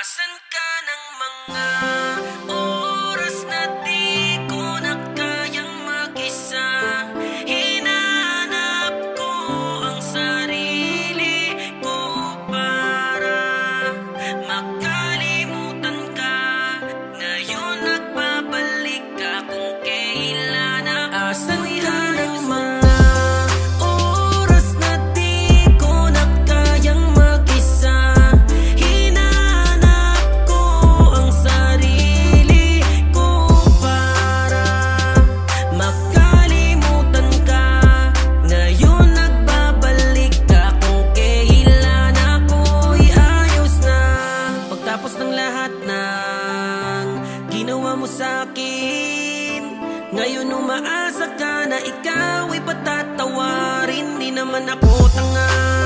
Asan ka ng mga oras na di ko na kayang mag-isa? Hinanap ko ang sarili ko para makalimutan ka. Ngayon nagbabalik ka kung kailan ako. Asan ka ng mga oras na di ko na kayang mag-isa? Ginawa mo sa'kin, ngayon umaasa ka na ikaw ay patatawarin. Di naman ako tanga.